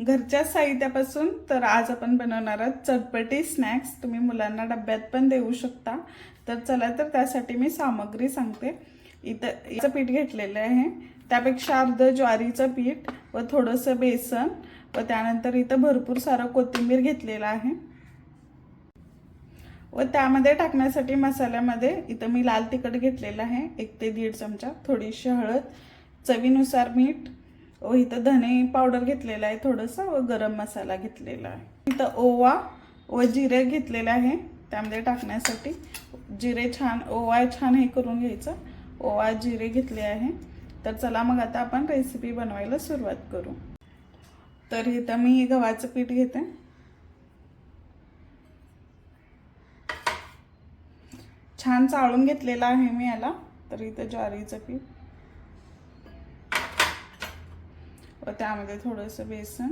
घरच्या साहित्यापासून तर आज आपण बनवणार आहोत चटपटी स्नॅक्स। तुम्ही मुलांना डब्यात पण देऊ शकता। तर चला तर त्यासाठी मी सामग्री सांगते। इथं पीठ घेतलेलं आहे, त्यापेक्षा अर्ध ज्वारीचं पीठ व थोडंसं बेसन व त्यानंतर इथं भरपूर सारं कोथिंबीर घेतलेलं आहे व त्यामध्ये टाकण्यासाठी मसाल्यामध्ये इथं मी लाल तिखट घेतलेलं आहे 1 ते 1.5 चमचा, थोडीशी हळद, चवीनुसार मीठ व इथं धने पावडर घेतलेला आहे थोडंसं व गरम मसाला घेतलेला आहे। इथं ओवा व जिरे घेतलेले आहे त्यामध्ये टाकण्यासाठी। जिरे ओवा छान हे करून घ्यायचं, ओवा जिरे घेतले आहे। तर चला मग आता आपण रेसिपी बनवायला सुरुवात करू। तर इथं मी गव्हाचं पीठ घेते, छान चाळून घेतलेला आहे मी याला। तर इथं ज्वारीचं पीठ व त्यामध्ये थोडंसं बेसन,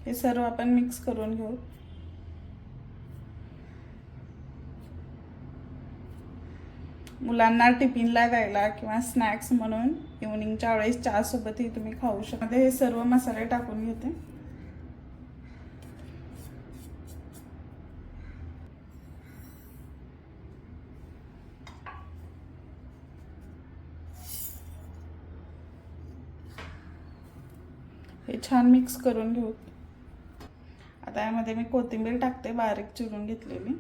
हे सर्व आपण मिक्स करून घेऊ। मुलांना टिफिनला द्यायला किंवा स्नॅक्स म्हणून इव्हनिंगच्या वेळेस चहा सोबतही तुम्ही खाऊ शकता। हे सर्व मसाले टाकून घेते। हे छान मिक्स करून घेऊ। आता यामध्ये मी कोथिंबीर टाकते बारीक चिरून घेतलेली।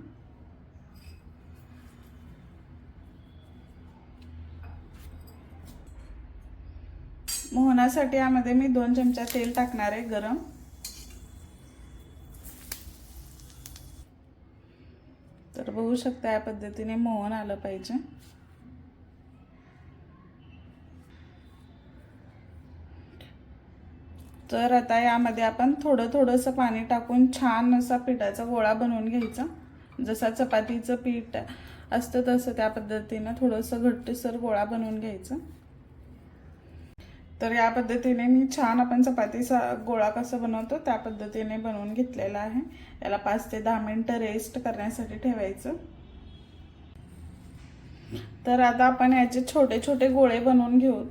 मोहनासाठी यामध्ये मी 2 चमचा तेल टाकणार आहे गरम। तर बघू शकता या पद्धतीने मोहन आलं पाहिजे। तर आता यामध्ये आपण थोडंसं पाणी टाकून छान असा पिठाचा गोळा बनवून घ्यायचा। जसा चपातीचं पीठ असतं तसं त्या पद्धतीने थोडंसं घट्टसर गोळा बनवून घ्यायचा। तर या पद्धतीने मी छान आपण चपातीचा गोळा कसा बनवतो त्या पद्धतीने बनवून घेतलेला आहे। याला 5 ते 10 मिनिटं रेस्ट करण्यासाठी ठेवायचं। तर आता आपण याचे छोटे छोटे गोळे बनवून घेऊ।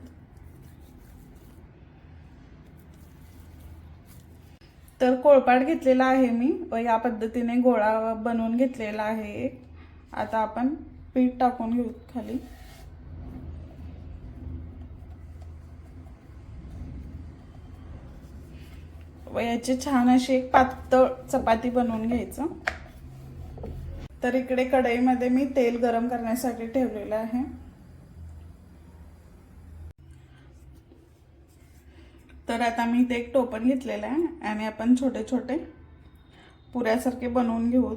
तर कोळपाट घेतलेला आहे मी व या पद्धतीने गोळा बनवून घेतलेला आहे एक। आता आपण पीठ टाकून घेऊ खाली। व याची छान अशी एक पातळ चपाती बनवून घ्यायचं। तर इकडे कढईमध्ये मी तेल गरम करण्यासाठी ठेवलेलं आहे। तर आता मी इथे एक टोपण घेतलेलं आहे आणि आपण छोटे छोटे पुऱ्यासारखे बनवून घेऊ।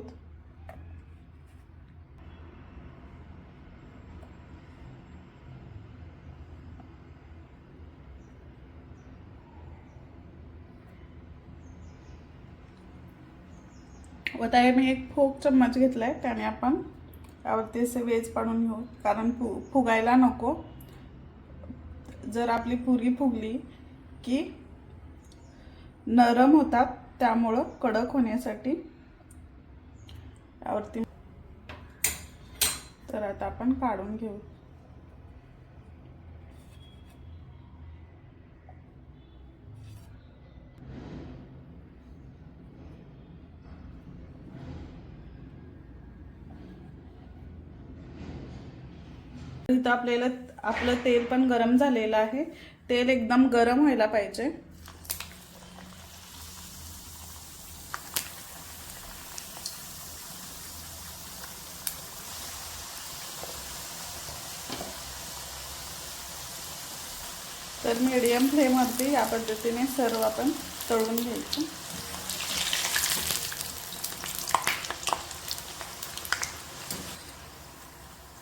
व त्याने मी एक फोक चम्मच घेतलाय, त्याने आपण यावरती असे वेज पाडून घेऊ, कारण फुगायला नको। जर आपली पुरी फुगली की नरम होतात, त्यामुळे कडक होण्यासाठी यावरती। तर आता आपण काढून घेऊ। इथं आपलं तेल पण गरम झालेलं आहे। तेल एकदम गरम व्हायला पाहिजे। तर मीडियम फ्लेमवरती या पद्धतीने सर्व आपण तळून घ्यायचं।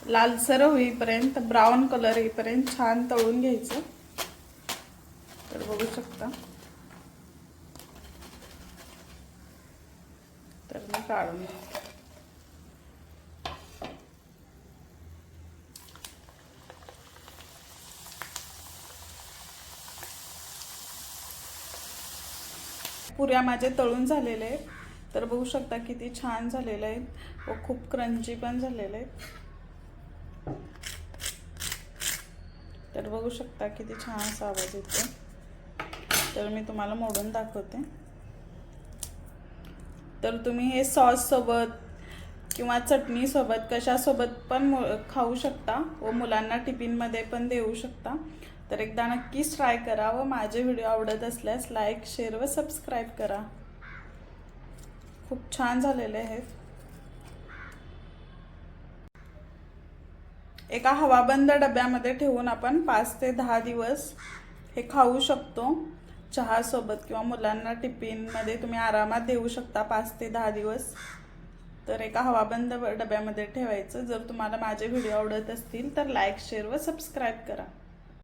लालसर होईपर्यंत, ब्राऊन कलर येईपर्यंत छान तळून घ्यायचं। तर बघू शकता। तर मी काढून घेते। पुऱ्या माझे तळून झालेले आहेत। तर बघू शकता किती छान झालेले आहेत व खूप क्रंची पण झालेले आहेत। तर बघू शकता किती छान असा आवाज येतो. तर मी तुम्हाला मोडून दाखवते. तर तुम्ही हे सॉस सोबत किंवा चटणी सोबत कशासोबत पण खाऊ शकता व मुलांना टिफिनमध्ये पण देऊ शकता. तर एकदा नक्कीच ट्राय करा व माझे व्हिडिओ आवडत असल्यास लाईक, शेअर व सबस्क्राईब करा. खूप छान झालेले आहेत. एका हवाबंद डब्यामध्ये ठेवून आपण 5 ते 10 दिवस हे खाऊ शकतो. चहा सोबत किंवा मुलांना टिफिनमध्ये तुम्ही आरामात देऊ शकता 5 ते 10 दिवस. तर एका हवाबंद डब्यामध्ये ठेवायचं. जर तुम्हाला माझे व्हिडिओ आवडत असतील तर लाईक, शेअर व सबस्क्राईब करा.